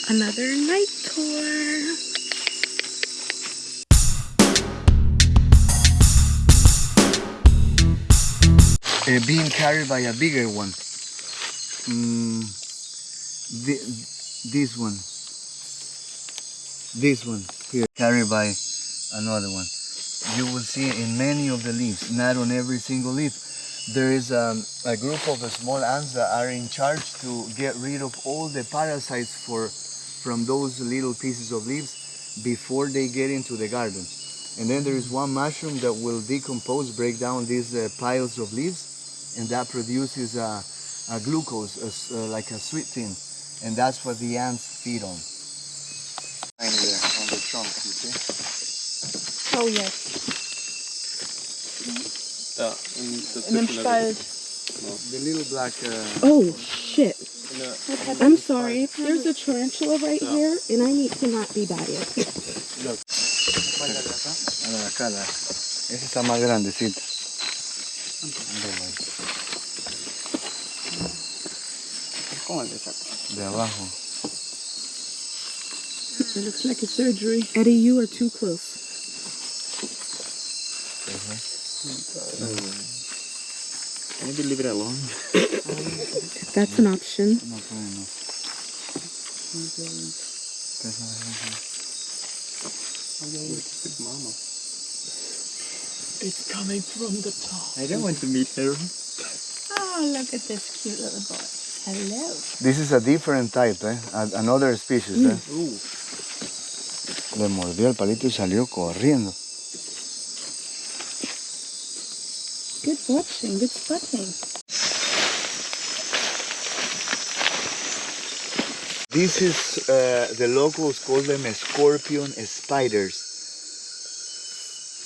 Another night tour. Being carried by a bigger one. This one here, carried by another one. You will see in many of the leaves, not on every single leaf. There is a group of small ants that are in charge to get rid of all the parasites from those little pieces of leaves before they get into the garden. And then there is one mushroom that will decompose, break down these piles of leaves, and that produces a glucose, like a sweet thing. And that's what the ants feed on. Right there on the trunk, you see? Oh, yes. Ja, In dem Spalt. The little black... Oh, shit. I'm sorry. There's a tarantula right here, and I need to not be by it. Look. Acá, ese está más grandecito. ¿Cómo le saco? De abajo. It looks like a surgery. Eddie, you are too close. Maybe leave it alone. That's an option. No problem. Mama. It's coming from the top. I don't want to meet her. Oh, look at this cute little boy. Hello. This is a different type, another species. Le mordió el palito y salió corriendo. Good watching, good spotting. This is, the locals call them scorpion spiders.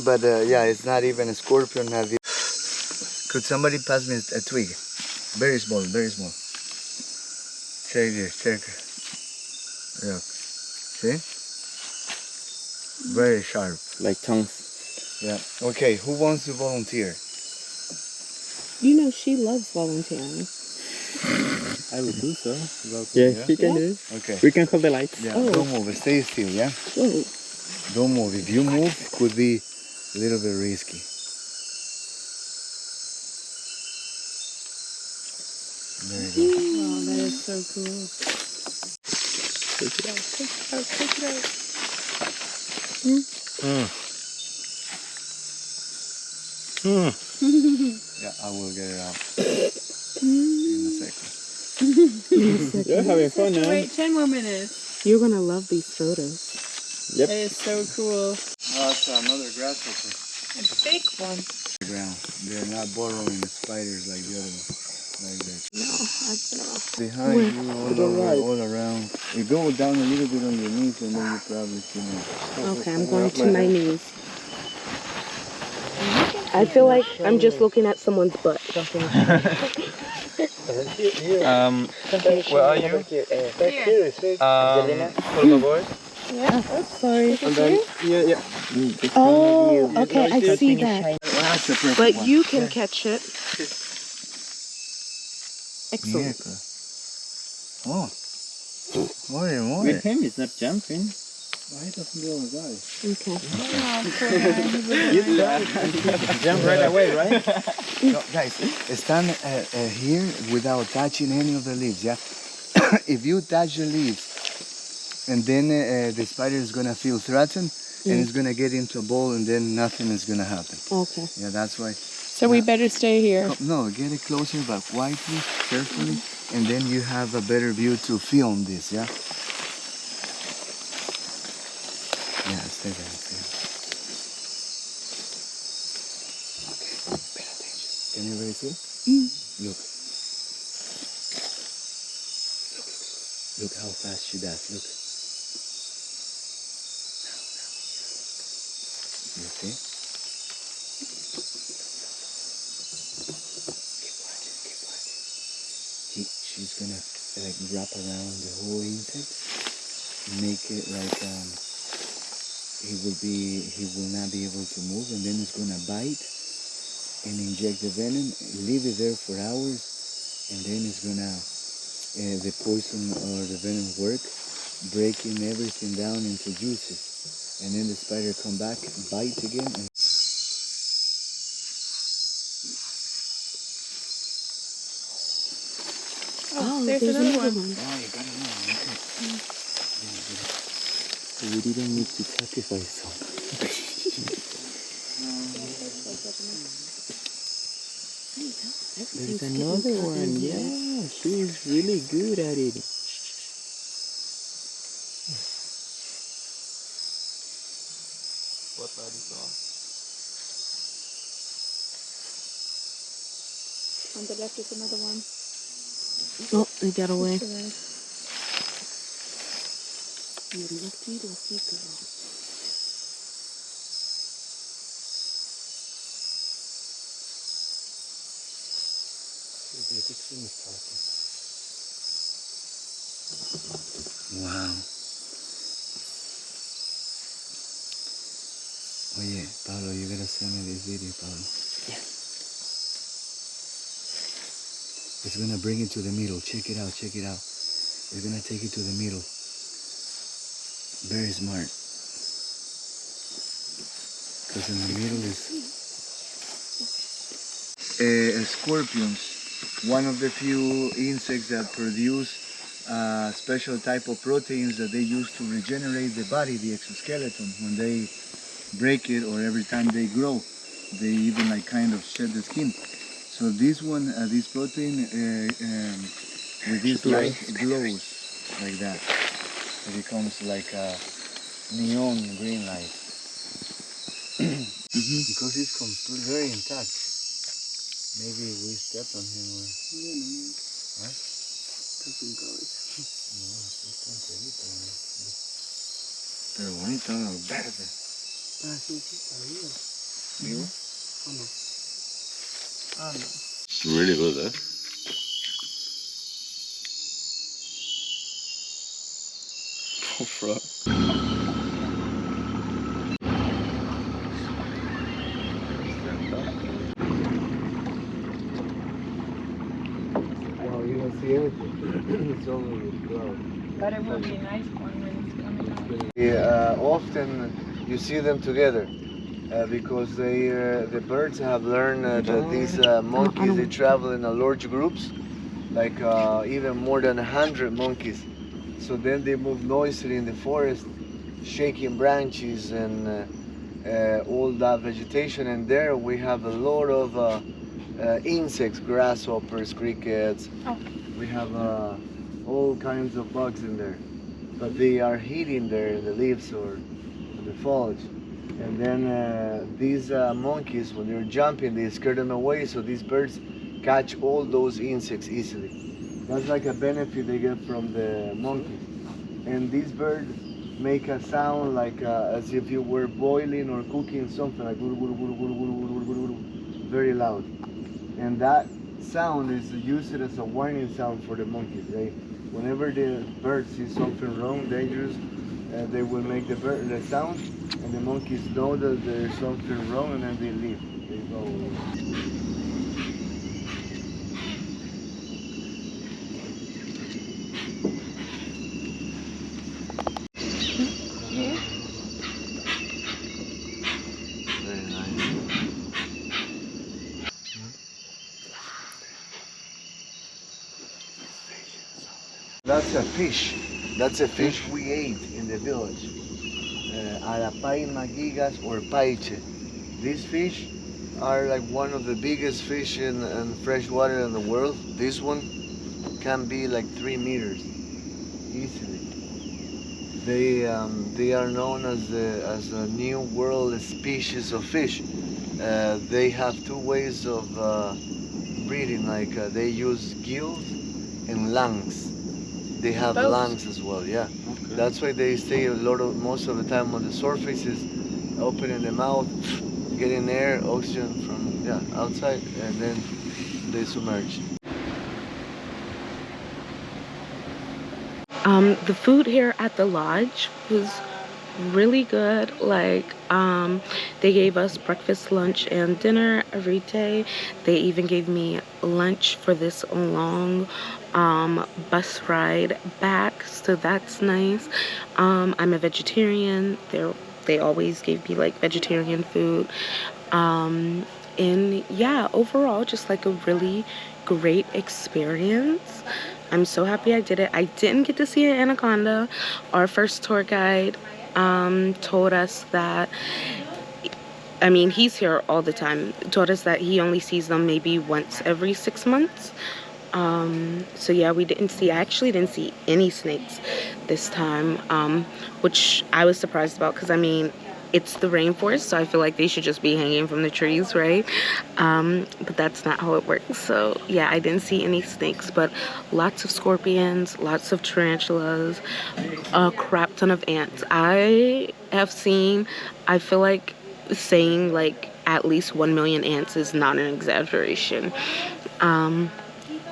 But yeah, it's not even a scorpion. Could somebody pass me a twig? Very small, very small. Check this, check it. Look, see? Very sharp. Like tongues. Yeah. Okay, who wants to volunteer? You know she loves volunteering. I will do so. Yeah, she can do it. Okay. We can hold the lights. Yeah, Oh. don't move, stay still, yeah? Whoa. Don't move. If you move, it could be a little bit risky. There you go. Oh, that is so cool. Take it out. Take it out, take it out. Yeah, I will get it out in a second. You're having fun now. Wait 10 more minutes. You're gonna love these photos. Yep. It is so cool. That's another grasshopper. A big one. Ground. They're not burrowing spiders like the other one. Like that. No, I've been off. Behind you, all around. You go down a little bit on your knees and then you probably see me. Okay, I'm going to my knees. I feel like I'm just looking at someone's butt. Where are you? Por favor. Yeah, oh, sorry. And then, yeah. Oh, okay, I see that. That's the perfect But one. you can catch it. Excellent. Oh. More. With him, it's not jumping. Why doesn't go on guys? Okay. Jump right away, right? No, guys, stand here without touching any of the leaves, yeah? If you touch the leaves, and then the spider is going to feel threatened, and it's going to get into a ball, and then nothing is going to happen. Okay. Yeah, that's why. So we better stay here. No, get it closer, but quietly, carefully, and then you have a better view to film this, yeah? Yeah, stay there, stay there. Okay, pay attention. Can you really see? Look. Look how fast she does, look. You see? Keep watching. She's gonna like wrap around the whole insect, make it like he will not be able to move, and then it's gonna bite and inject the venom, leave it there for hours, and then it's gonna the poison or the venom work, breaking everything down into juices. And then the spider come back, bite again, and Oh, there's another one. oh, you got it now. Okay. We didn't need to sacrifice some. There's another one. Yeah, she's really good at it. What that is on? On the left is another one. Oh, they got away. You lucky girl. Wow. Oye, Pablo, you gotta send me this video, Pablo. Yeah. It's gonna bring it to the middle. Check it out, check it out. It's gonna take it to the middle. Very smart. Because in the middle is scorpions. One of the few insects that produce a special type of proteins that they use to regenerate the body, the exoskeleton. When they break it or every time they grow, they even like kind of shed the skin. So this one, this protein with this light glows like that. It becomes like a neon green light. Because it's very intact. Maybe we stepped on him or... Huh? Está enterito. Pero bonito, ¿no? Verde. Sí, está vivo. ¿Vivo? ¿O no? No. It's really good, eh? Oh, fuck. Wow, you don't see anything. It's only cloud. But it will be a nice one when it's coming out. Yeah, often you see them together because the birds have learned that these monkeys, they travel in large groups, like even more than 100 monkeys. So then they move noisily in the forest, shaking branches and all that vegetation. And there we have a lot of insects, grasshoppers, crickets. Oh. We have all kinds of bugs in there. But they are hidden there in the leaves or in the foliage. And then these monkeys, when they're jumping, they scare them away, so these birds catch all those insects easily. That's like a benefit they get from the monkeys. And these birds make a sound like as if you were boiling or cooking something, like very loud. And that sound is used as a warning sound for the monkeys. Whenever the bird sees something wrong, dangerous, they will make the sound, and the monkeys know that there's something wrong, and then they leave. They go away. Very nice. That's a fish. That's a fish we ate in the village. Arapaima gigas or paiche. These fish are like one of the biggest fish in freshwater in the world. This one can be like 3 meters easily. They are known as a new world species of fish. They have 2 ways of breeding. Like they use gills and lungs. They have Both? lungs as well, yeah. Okay. That's why they stay most of the time on the surfaces, opening the mouth, getting air, oxygen from outside, and then they submerge. The food here at the lodge was really good. Like they gave us breakfast, lunch, and dinner every day. They even gave me lunch for this long bus ride back, so that's nice. I'm a vegetarian. They always gave me like vegetarian food. And yeah, overall just like a really great experience. I'm so happy I did it. I didn't get to see an anaconda. Our first tour guide told us that, I mean, he's here all the time, told us that he only sees them maybe once every 6 months. So yeah, I actually didn't see any snakes this time, which I was surprised about, because I mean, it's the rainforest, so I feel like they should just be hanging from the trees, right? But that's not how it works. So yeah, I didn't see any snakes, but lots of scorpions, lots of tarantulas, a crap ton of ants. I feel like saying like at least 1 million ants is not an exaggeration.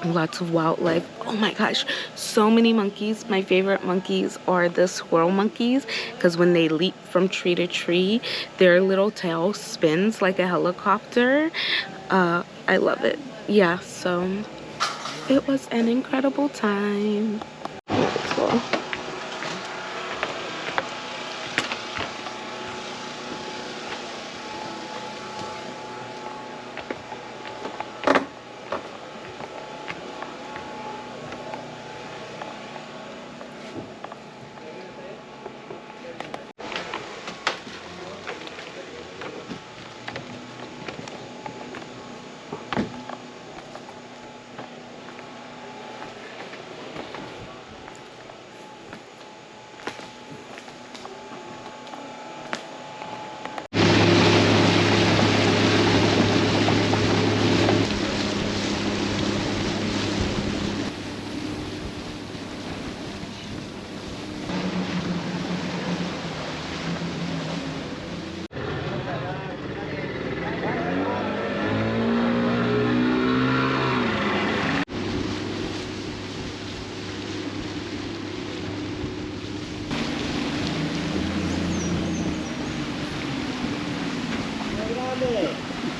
Lots of wildlife. Oh my gosh, so many monkeys. My favorite monkeys are the squirrel monkeys, because when they leap from tree to tree, their little tail spins like a helicopter. I love it. Yeah, so it was an incredible time.